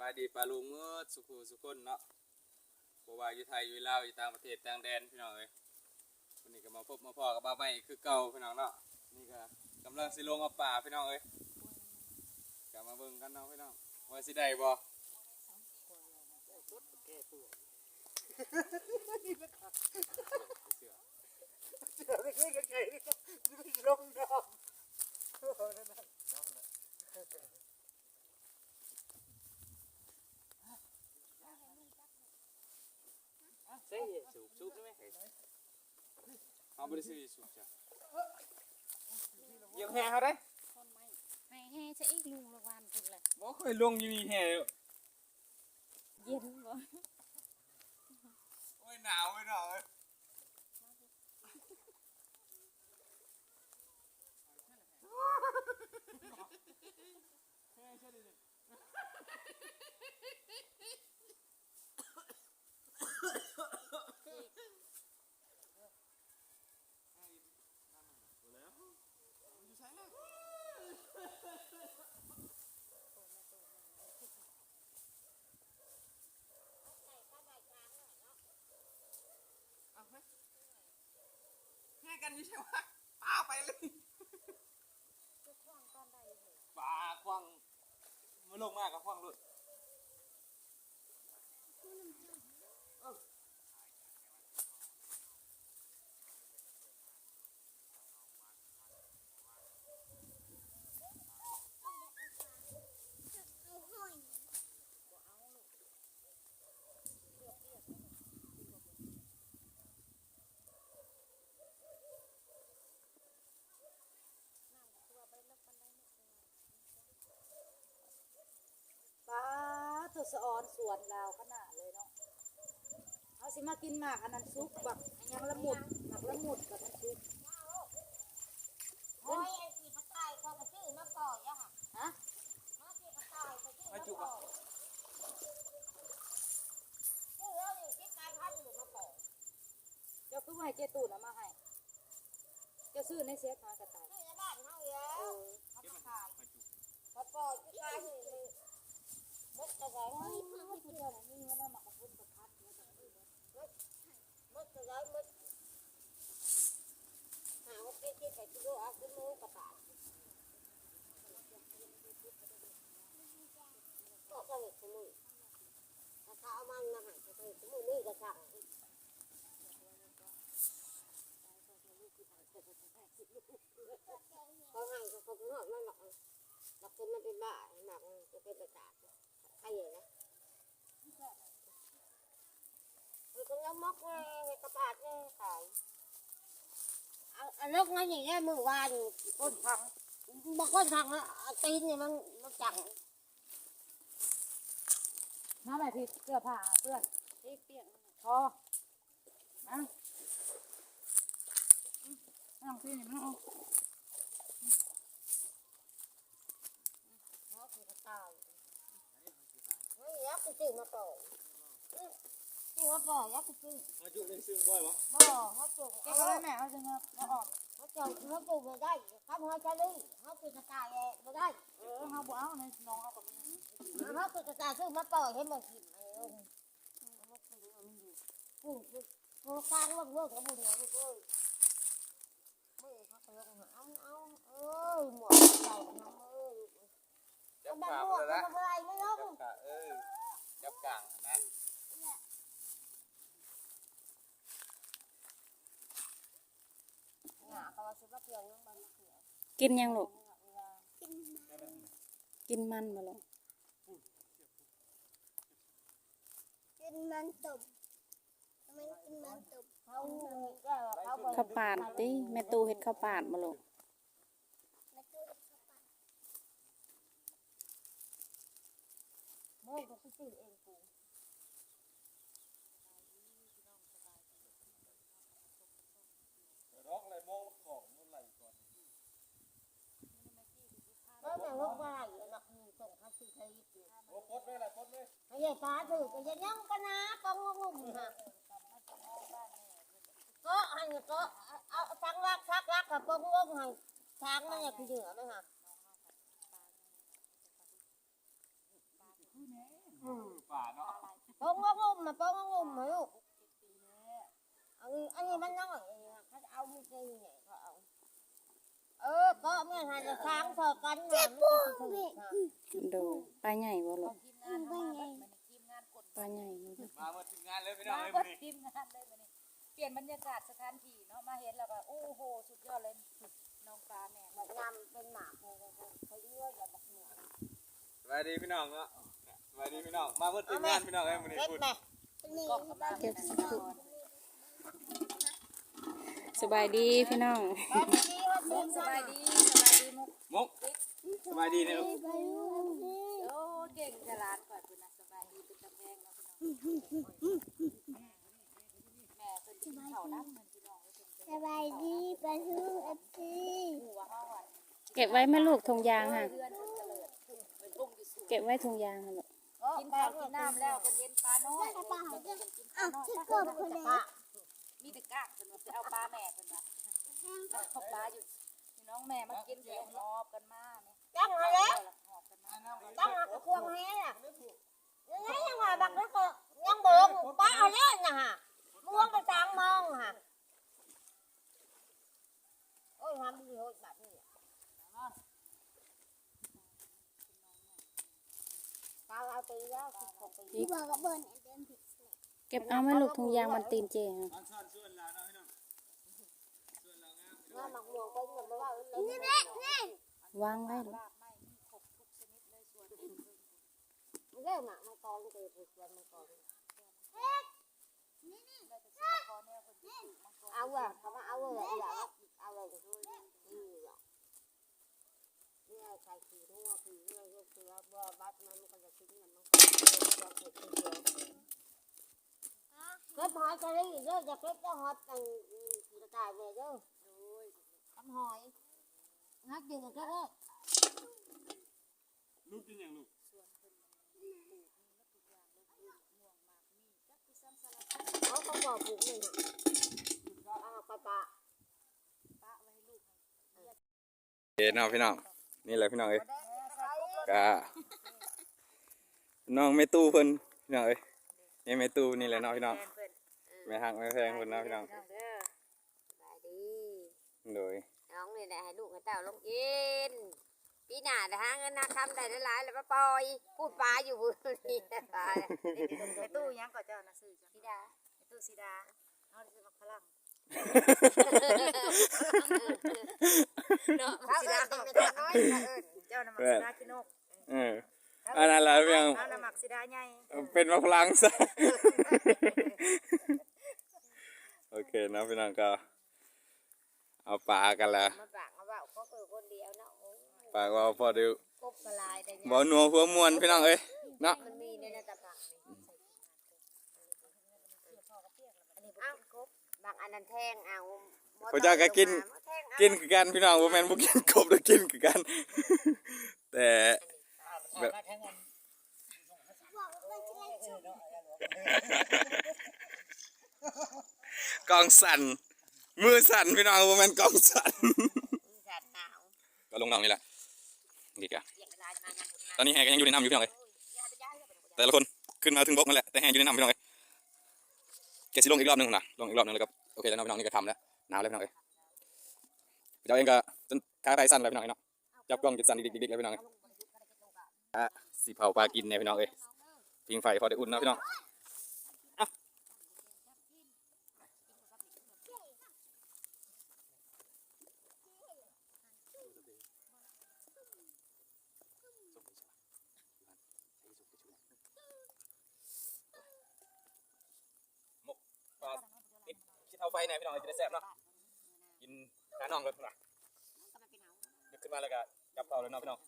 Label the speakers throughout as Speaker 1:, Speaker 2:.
Speaker 1: ายดีปลาลุงเมื่อสุขุสุคนเนาะบ่ว่าอยู่ไทยอยู่ลาวอยู่ต่างประเทศต่างแดนพี่น้องเอ้ยวันนี้ก็มาพบมาพอกับบ้าใหม่คือเก่าพี่น้องเนาะนี่ก็กำลังสิลงเอาป่าพี่น้องเอ้ยกลับมาเบิ่งกันเนาะพี่น้องว่าสิได้บ่
Speaker 2: เสือไม่เคยกันไงนี่ไม่ลงน้ำ
Speaker 1: ใส่สูบได้ไหมเอาบ่ได้ซื้อสูบจ้ะยังแห่เขาได้
Speaker 3: ให้แห่จะอีกลุงละวันพุ่นแหละ
Speaker 1: บ่เคยลงอยู่นี่แห่
Speaker 3: เย็นบ่
Speaker 1: โอ้ยหนาวไปหน่อยแห่กันอยู่ใช่ไหมป้าไปเลยป้าควังมาลงมากกับควังเลย
Speaker 2: ป้าทศออนสวนลาวขนาดเลยเนาะเอาสิมากินหมากอันนั้นซุปแบบยังละมุดหมักละมุดกับมันซุป
Speaker 3: โอ้ยไอ้สีกระต่ายเขาก็ชื่อมาปล่อยอะค่ะ
Speaker 2: ฮะ
Speaker 3: มาสีกระต่ายเขาชื่อมาปล่อยชื่อเราอยู่ที่การพัดอยู่มาปล่อย
Speaker 2: เจ้าคือว่าให้เจตูนเอามาให้เจ้าซื้อในเสียขากระต่าย
Speaker 3: ชื่อในบ้านเขาเยอะเขามาขายมาปล่อยที่การอยู่เลยมดกระไรมดกระไรมดกระไรมดกระไรมดกระไรมดกระไรหาว่าเป็นที่ไหนที่รู้อาคุณรู้กระต่ายก็จะเห็นสมุนถ้าเขาเอามันมาให้จะเห็นสมุนนี่ก็สั่งเขาให้เขาพูดว่าหลักคนมันเป็นบ้าหลักจะเป็นกระต่ายใครอย่างนะมันก็ยังมกเลยกระต่ายเลยขายอันนกงั้นอย่างเงี้ยมือวานก้นพังบอกก้นพังอ่ะตีนเนี่ยมันจัง
Speaker 2: น้ำอะไรพี่เสื้อผ้าเพื่อน
Speaker 3: ที่เปียก
Speaker 2: พอนะนั่งพี่นี่มันเอา
Speaker 3: กระต่ายเฮ้ยยักษ์ไปซื้อมาปล่อยซื้อมาปล่อยยักษ์ไปซื้อ
Speaker 1: มาจุดนึงซื้อบ่อยวะ
Speaker 3: บ่เขาปลูก
Speaker 2: แกก็ได้แม่เอาจังเลยเอาออก
Speaker 3: เขาปลูกไม่ได้เขาไม่ใช่เลยเขาปลูกกระต่ายไม่ได้
Speaker 2: เขาบอกเอาในน้องเอากับนี้
Speaker 3: เขาปลูกกระต่ายซื้อมาปล่อยให้มันกินปลูกปลูกกลางเลิกกับบุญเนี่ยลูกเอ้ยไม่เขาเปิดเอาหมวกใส่น้ำเอ้ย
Speaker 1: จับขาเลยนะ
Speaker 3: จับอะไรไม่รู้
Speaker 1: จับขาจับกลางนะ
Speaker 2: กินยังลูกกินมันมาเลย
Speaker 3: กินมันตุ่มทำไมกินมันตุ่ม
Speaker 2: ข้าวปาดติแม่ตูเฮ็ดข้าวปาดมาลูก
Speaker 3: โม่ก็ซื้อเองกู
Speaker 1: ร้องอะไรโม่ของนู่นไหลก่อน
Speaker 3: แล้วแต่ว่าว่าอย่างนั้นส่งเขาซื้อใช้ยิบอยู่
Speaker 1: โอ้พดไม่ไรพดไม่
Speaker 3: ไอ้ฟ้าถือก็ยังยังกันนะกองงงฮะก็ให้ก็เอาชักรักกับกองงงให้ช้างนั่นเนี่ยคือเหนือไหมฮะ
Speaker 2: เนี่ย
Speaker 1: ป่าเนาะ
Speaker 3: โป้งงุ่มมาโป้งงุ่มมาลูกอันนี้มันน้อยเขาเอามือเกยไงเขาเอาก็เมื่อหันจะค้างพอกันนะมันจะถึง
Speaker 4: โดปลาใหญ่บ่ลูก
Speaker 2: ทีมงานมาแบบมันทีมงานกด
Speaker 4: ปลาใหญ่มัน
Speaker 1: มาหมดทีมงานเลยพี่น้อง
Speaker 2: มา
Speaker 1: เลย
Speaker 2: ก
Speaker 1: วัน
Speaker 2: ด
Speaker 1: นี้
Speaker 2: ทีมงานเลยมันเปลี่ยนบรรยากาศสถานที่เนาะมาเห็นแล้วก็โอ้โหสุดยอดเลยน้องปลาแม่
Speaker 3: แบบนำเป็นหมากเขาเลือกแบบเหนือ
Speaker 1: สวัสดีพี่น้องเนาะสวัสดีพี่น้องมาหมดทีมงานพี่น้องเลยวันนี้
Speaker 3: เล็ก
Speaker 1: พูด
Speaker 3: ไหม
Speaker 2: กล้องกับมาเก็บ
Speaker 4: สบายดีพี่น้อง
Speaker 2: มุกสบายดีมุก
Speaker 1: มุกสบายดีนะลูก
Speaker 2: โอ้เก่งจะร้านก่อนคุณนะสบายดีเป็นกำแพงเนาะพี่น้องแม่เป็นกินข้าวน้ำเหมือนพี่น้อง
Speaker 3: สบายดีปลาทูเอฟซี
Speaker 2: หัวห้าวัน
Speaker 4: เก็บไว้แม่ลูกถุงยางค่ะ
Speaker 2: เพื่อนเป็นเตลิดเป็นพุ่งอยู่สูง
Speaker 4: เก็บไว้ถุงยางค่ะลูก
Speaker 2: กินข้าวกินน้ำแล้วเป็นเย็นปลาน้อยกินปลาน้อยมีแต่กากเป็นว่าจะเอาปลาแม่เป็นว่าเอาปลาอยู่น้องแม่มากินเสียงหอบกันมาเนี่ย
Speaker 3: จังมาแล้ว
Speaker 2: หอบกันมา
Speaker 3: จังมาควงแฮ่ยังไงยังไงบักแล้วก็ยังบอกป้าเอาเล่นนะฮะม่วงไปจางมองฮะโอ้ยทำดีโอ้ยแบบนี้ตาเอาตีแล้ว16 ปีบอกกับเบิ้ล
Speaker 4: เก็บเอาแม่ลูกถุงยางมันตีนเจค่ะ
Speaker 1: ตอนซ่อนส่วนแล้วเนาะพี่น้องส่วนแล้วงาม
Speaker 3: น้าหมักม่วงไปเงินไม่ว่านี่แม่นี่
Speaker 4: วางไว้ลูก
Speaker 2: ลากไม่มีครบทุกชนิดเลยส่วนอื่น
Speaker 3: เล่นหมักมังกรเตะผูกเงินมังกร
Speaker 2: เราจะซื้อคอเนี่ยคนที่ปลูกมังกร
Speaker 3: เอาอะเขามาเอาเลยอย่าเอาเลยนี่หรอกนี่ไอ้ใครขี่หัวขี่เงยยกตัวบ่บัดมันก็จะทิ้งมันมันก็จะเก็บตัวเดียวเก็บหอยกะลี่เด้อจะเก็บจะหอยตั้งกระต่ายเลยเด้อทำหอยนักกินกันเด้อ
Speaker 1: ลูกกินอย่างลูก
Speaker 2: ส่วนคนปลูกมีมัดทุกอย่างเลยปลูกม่วงหมากมีจักพิซันสลัด
Speaker 3: เขาบอกปลูกหนึ่งอ่ะปะ
Speaker 2: ปะไว้ให้ลูก
Speaker 1: เอ๋เนาะพี่น้องนี่แหละพี่น้องเอ้ยกะน้องแม่ตู้เพิ่นพี่น้องเอ้ยนี่แม่ตู้นี่แหละเนาะพี่น้องแม่ฮักแม่แพงเพิ่นเนาะพี่น้อง
Speaker 3: สบายดี
Speaker 1: โดย
Speaker 3: น้องนี่แหละให้ลูกให้เต้าลงกินปีหน้าจะหาเงินนาคำได้หลายๆแล้วมาปล่อยพูดปลาอยู่บุนี่ปลา
Speaker 2: ไอ้ตู้ยังก็เจ้านะซื้อจ้ะ
Speaker 3: พี่ดา
Speaker 2: ไอ้ตู้สีดาเอาซื้อมาพลัง
Speaker 3: เนาะ
Speaker 2: สีดา
Speaker 3: เขา
Speaker 2: เอา
Speaker 3: เอิ้
Speaker 2: มาน
Speaker 3: น้อย
Speaker 2: เจ้าน้ำมักสีดากินนก
Speaker 1: อันนั้นแหละพี่น้อง
Speaker 2: เอาน้ำมักสีดาใหญ่
Speaker 1: เป็นมาพลังซะ โอเคเนาะพี่น้องก็เอาปลากันแล้ว
Speaker 3: มาปากมาว่าเขาคือคนเดียวเนาะ
Speaker 1: ปากว่าพอดู
Speaker 3: กบกระลายแต่
Speaker 1: บ่นัวหัวมวนพี่น้องเอ้ยเนาะ
Speaker 3: มันมีในนาตาปากอันนี้อ้าวกบบางอันนั้นแทงเอา
Speaker 1: พระเจ้าก็กินคือกันพี่น้องบ่แม่นบ่กินกบแล้วกินคือกัน แต่แบบกองสั่นมือสั่นพี่น้องบ่แม่นกองสั่น
Speaker 3: สัตว์หนาว
Speaker 1: ก็ลงน้องนี่แหละนี่กะ
Speaker 3: อย่างกระลายมาอย่าง
Speaker 1: ตอนนี้แฮก็ยังอยู่ในน้ำอยู่พี่น้องเอ้ยแต่ละคนขึ้นมาถึงบกนั่นแหละแต่แฮอยู่ในน้ำพี่น้องเอ้ยแกสิลงอีกรอบหนึงนะลงอีกรอบหนึงแล้วก็โอเคแล้วเนาะพี่น้องนี่ก็ทำแล้วหนาวแล้วพี่น้องเอ้ยเจ้าเองก็จนขาไตสั่นแล้วพี่น้องเอ้ยเนาะจับกล้องจนสั่นดิกๆแล้วพี่น้องเอ้ยสิเผาปลากินเนี่ยพี่น้องเอ้ยพิงไฟพอได้อุ่นเนาะพี่น้องคิดเอาไฟเนี่ยพี่น้องจะได้แซ่บเนาะกินขาน่องเลยนะนึกขึ้นมาแล้วก็จับเผาเลยเนาะพี่น้อง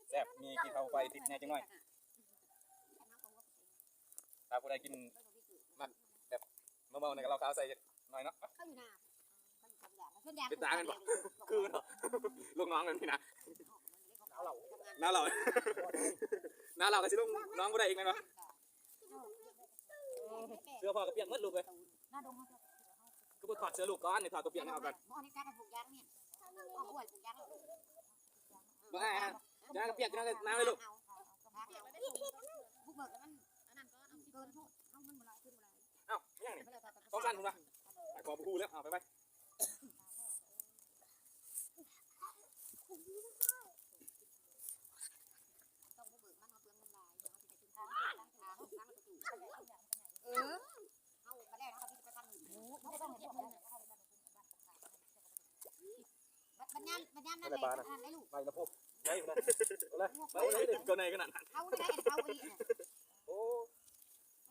Speaker 1: แซ่บมีกินเอาไฟติดแน่จังหน่อยถ้าผู้ใดกินมันแบบเมาๆเนี่ยก็เราข้าวใส่หน่อยเนาะ
Speaker 3: เขาอยู่หน้าเขาอยู่ทำอย่าง
Speaker 1: เป็นตากันบ่คือเนาะลูกน้องกันพี่นะน้าเราน้าเราก็สิลูกน้องผู้ใดอีกไหมเนาะเสื้อพ่อกับเปียกมืดลูกเลย
Speaker 2: หน้าดงเขา
Speaker 1: ก็ไปถอดเสื้อลูกก้อนนี่ถอดตัวเปียกนี่เอากัน
Speaker 3: หม้อนี้จ้ากันผูกยางเนี่ยเอาหัวผูกยาง
Speaker 1: บ่ให้ฮะจ้ากับเปียกจ้ากับน้ำเลยลูก
Speaker 3: เอา บิกแล้วมันอันนั้นก็เอาเกินโทษเอามันมาลายขึ้นมาลาย
Speaker 1: เอ้ายังนี่ต้องสั้นคุณวะไปขอพูแล้วเอาไป
Speaker 3: ต้องเบิกมันเอาเปลืองมันลายเอาไปกินข้าวเอาไปกินข้าวเอามาแรกเอาไปทำไม่ต้องเห็นบัญญัตินั่นเองทานได้ลูก
Speaker 1: ไปละพบใช่ไหมเอาเลยเกินในขนาดนั้น
Speaker 3: เขาได้เขาไปอีก
Speaker 1: โอ้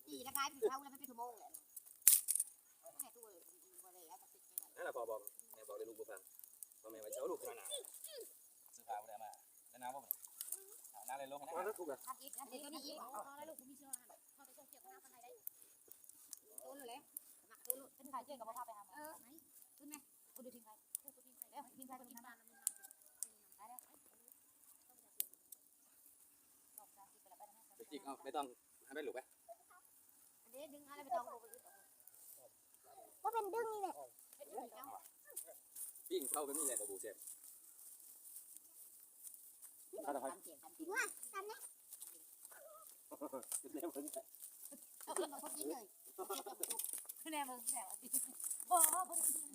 Speaker 3: ตีแล้วกลายเป็นเขาแล้วมันเป็นชั่วโมงเลยแม่ตัวเลยเอาติดไป
Speaker 1: นั่นแหละพอบอกแม่บอกได้ลูกบุฟังพ่อแม่ว่าเจ้าลูกขนาดซื้อผ้าไม่ได้มาแล้วน้ำบ่น้ำอะไรลงนะถูกอ่ะ
Speaker 3: ทำอีกก็นี่อีกเอาแล้วลูกคุณมีเชื่อเขาไปส่งเกี่ยวกับน้ำคนไหนได้ตัวเลยหนักตัวลูกเป็นใครเจ๊กับพ่อพาไปหาไหนขึ้นไหมคุณดูทิ้งใครคุณทิ้งใครแล้วทิ้งใครคนนี้มาได้แล้ว
Speaker 1: จิกเอาไม่ต้องให้ไปหลุกไป
Speaker 3: อันนี้ดึงอะไรไปต้อง
Speaker 2: ก็เป็นดึงนี่แหละ
Speaker 1: ปิ้งเข้าไปนี่แหละกระบูเจ็บถ้าเราไป
Speaker 3: ว่าทำเนี่ยเอาขึ้นมาพอดีเลยแน่มึงแน่โอ้โห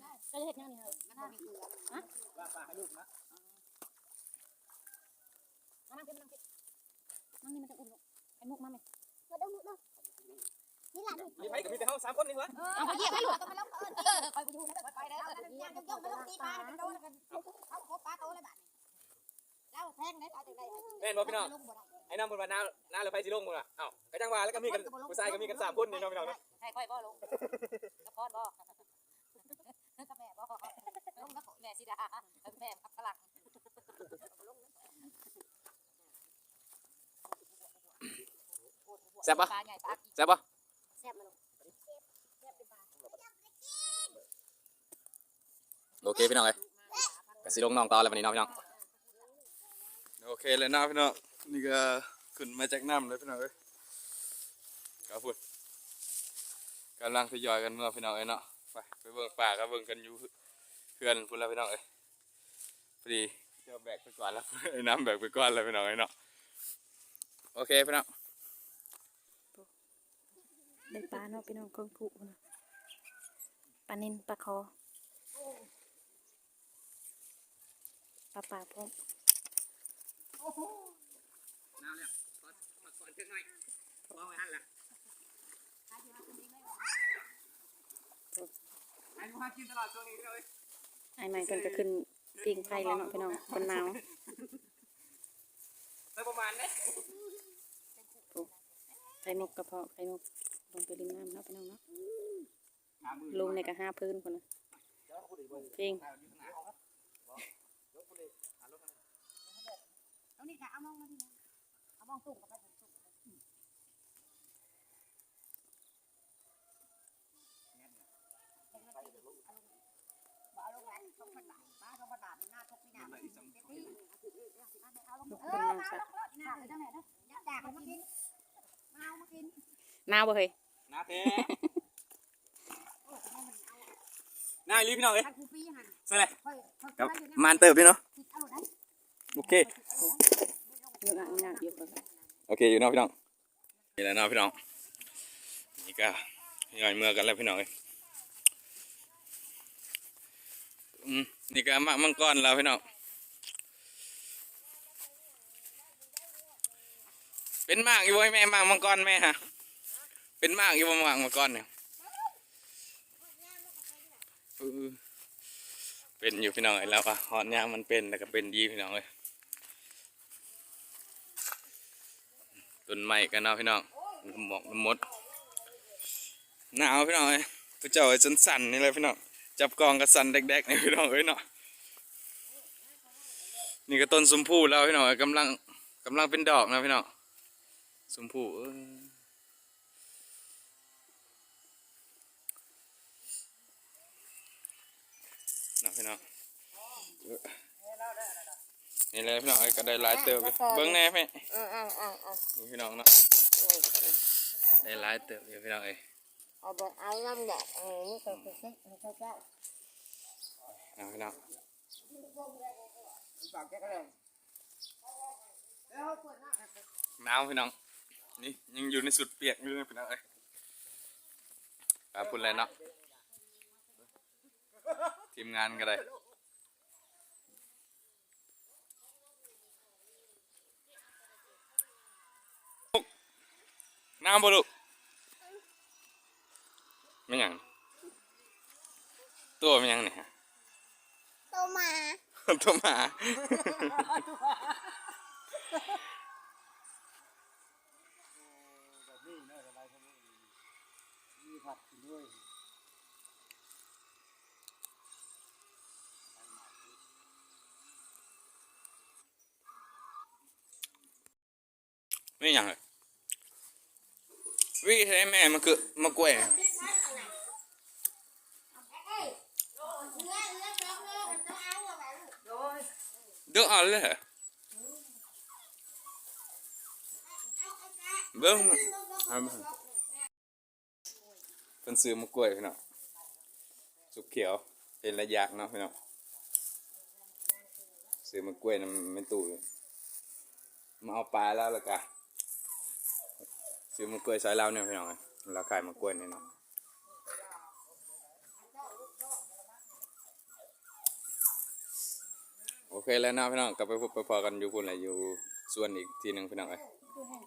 Speaker 3: ได้
Speaker 4: ก็จะเห็ดยังนี่เหรอ
Speaker 3: มันมีเกลือ
Speaker 1: ว่าปลาให้ลูกนะ
Speaker 3: มันขึ้นมันขึ้น
Speaker 4: น้ำนี่มันจะอุ่นลูกไอ้มุกมาไหม
Speaker 2: มาดูดูนี่แหละ
Speaker 1: มีไปกับมีแต่เขา3 คนนี่วะ
Speaker 3: เอาไปเหยียบให้หลุดก็มาแล้วคอยไปดูนะไปได้แล้วย่างยกมาลงตีปลาเป็นโดนกันเขาโคปลาโตเลยแบบนี้แล้วแทงได้ตายจากไหน
Speaker 1: แม่นบ่พี่น้องไอ้น้ำบนว่าน้าเราไปสิลงมึงล่ะเอ้ากระจังว่าแล้วก็มีกันผู้ชายก็มีกัน3 คนนี่น้องพี่น้องนะ
Speaker 3: ใช่ค่อยบ่ลงกระพอนบ่กระแม่บ่ลงนะแม่สิดาแม่ขับพลัง
Speaker 1: แซ่บปะ
Speaker 3: ปลาใหญ่ปลา
Speaker 1: แซ่บปะ
Speaker 3: แซ่บมาลง
Speaker 1: โอเคพี่น้องเอ้ยก็สิลงน้องต่อแล้ววันนี้น้องพี่น้องโอเคเลยนะพี่น้องนี่ก็ขึ้นมาจากน้ำเลยพี่น้องเอ้ยครับพุ่นกำลังทยอยกันเมื่อพี่น้องเอ้ยเนาะไปเบิ่งป่าก็เบิ่งกันอยู่เพื่อนพุ่นแล้วพี่น้องเอ้ยพอดีเจ้าแบกไปก่อนแล้ว ไอ้น้ำแบกไปก่อนแล้วพี่น้องเอ้ยเนาะโอเคพี่น้อง
Speaker 4: ได้ปลาเนาะพี่น้องเครื่องผูนะปลานิลปลาคอปลาป่าพร้อม
Speaker 1: น้ำเนี่ยก่อนเชิงหน่อยมองไปหันละไอ้พวกกินตลอดช่วงนี้เลย
Speaker 4: ไอ้ใหม่เพิ่นก็ขึ้นปิงไฟแล้วเนาะพี่น้องคนหนาว
Speaker 1: ได้ประมาณนี้
Speaker 4: ไข่มุกกระเพาะไข่มุกลงไปริมน้ำเนาะพี่น้องเนาะลงในกระห้าพื้นคนนะปิง
Speaker 3: ตรงนี้ค่ะเอามองมาที่นี่เอามองตุ่มกับไปตุ่มเอาลงแล้วต้องพันบาทป้าต้องพันบาทหน้าทุกปีหน้าเอาลง
Speaker 4: ทุก
Speaker 3: เอ
Speaker 4: คน
Speaker 3: อ
Speaker 4: นั่ง
Speaker 3: มา
Speaker 4: ซะ
Speaker 3: ลงรถหน้าเลยจังไหนนะยัดแดกมากินมาเอามากิน
Speaker 4: หนาวบ่เฮ้ย
Speaker 1: น้าเต้น้าอีลีพี่น้องเอ้ย
Speaker 3: ท่านครูปีหัน
Speaker 1: ใช่เลย
Speaker 3: ค่อย
Speaker 1: ครับมันเติบด้วยเนาะ
Speaker 3: เอาลงได้
Speaker 1: โอเค
Speaker 4: อยู่อ่างงานอยู่กัน
Speaker 1: โอเคอยู่เนาะพี่น้องนี่แหละเนาะพี่น้องนี่ก็ย่อยเมื่อกันแล้วพี่น้องเอ้ยนี่ก็มังกรแล้วพี่น้องเป็นมากอยู่ไว้แม่มากมังกรแม่ฮะเป็นมากอยู่มากมังกรเนี่ยเป็นอยู่พี่น้องไอ้แล้วอะหอนยางมันเป็นแล้วก็เป็นดีพี่น้องเลยต้นไม้กันเนาะพี่น้องหมอกมดหนาวพี่น้องเอ้ยพระเจ้าไอ้สั่นๆนี่เลยพี่น้องจับกองกับสั่นแดกๆนี่พี่น้องเอ้ยเนาะนี่ก็ต้นชมพู่แล้วพี่น้องกำลังเป็นดอกนะพี่น้องชมพู่นะพี่น้องนี่เลยพี่น้องก็ได้หลายเติบเลยเบิ้งแน่พี่นี่พี่น้องเนาะได้หลายเติบอยู่พี่น้องเอ้ย
Speaker 3: เอาไปเอาน้ำแดดนี่ก็คือนี่ก็ได้
Speaker 1: นะพี่น้องหนาวพี่น้อง นี่ยังอยู่ในสุดเปียกอยู่เลยพี่น้องเอ้ยพูดอะไรเนาะทีมงานก็ได้น้ำบ่ลูกไม่หยังตัวไม่หยังเนี่ย
Speaker 3: โตมา
Speaker 1: ตัวหมา
Speaker 5: แบบนี้เนาะสบายสบายมีผักกินด้วย
Speaker 1: ไม่หยังเลยวิให้แม่มันคือมากล้วยเดือดเอาเลยเหรอเบิ้งเอาเบิ่งเป็นซื้อมากล้วยพี่น้องสุกเขียวเป็นระยะเนาะพี่น้องซื้อมากล้วยน้ำเป็นตู้มาเอาปลาแล้วล่ะกะซื้อมากล้วยสายเราเนี่ยพี่น้องเราขายมากล้วยเนี่ยเนาะโอเคแล้วนะพี่น้องกลับไปพบไปพอกันอยู่พุ่นอะไรอยู่ส่วนอีกทีหนึ่งพี่น้องเอ้ย
Speaker 3: คือเห็น